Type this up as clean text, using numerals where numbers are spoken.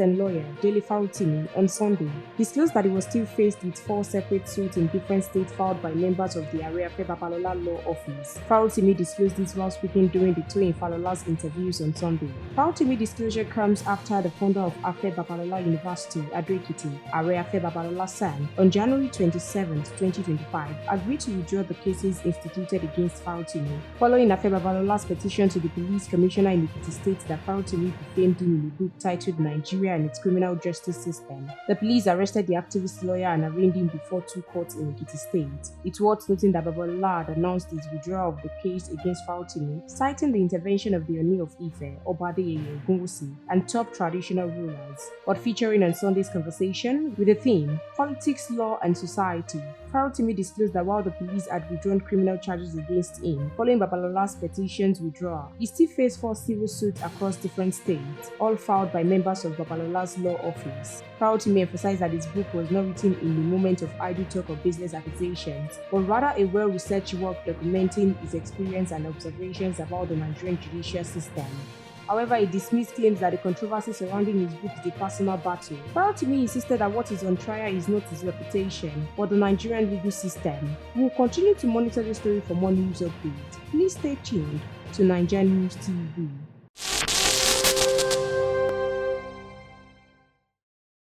and lawyer Dele on Sunday disclosed that he was still faced with 4 separate suits in different states filed by members of the Afe Babalola law office. Farotimi disclosed this while speaking during the two Falola's interviews on Sunday. Farotimi disclosure comes after the founder of Afe Babalola University, Ado-Ekiti, Afe Babalola San, on January 27, 2025, agreed to withdraw the cases instituted against Farotimi, following Afe Babalola's petition to the police commissioner in Ekiti State that Farotimi defamed him in a book titled Nigeria and its Criminal Justice System. The police arrested the activist lawyer and arraigned him before 2 courts in Ekiti State. It's worth noting that Babalola had announced his withdrawal of the case against Farotimi, citing the intervention of the Oni of Ife, Obadeyeye Ogunwusi, and top traditional rulers. But featuring on Sunday's conversation with the theme Politics, Law and Society, Farotimi disclosed that while the police had withdrawn criminal charges against him following Babalola's petition's withdrawal, he still faced 4 civil suits across different states, all filed by members of Babalola's law office. Farotimi emphasized that his book was not written in the moment of idle talk or business accusations, but rather a well-researched work documenting his experience and observations about the Nigerian judicial system. However, he dismissed claims that the controversy surrounding his book is a personal battle. Farotimi insisted that what is on trial is not his reputation, but the Nigerian legal system. We will continue to monitor the story for more news updates. Please stay tuned to NaijaNews TV.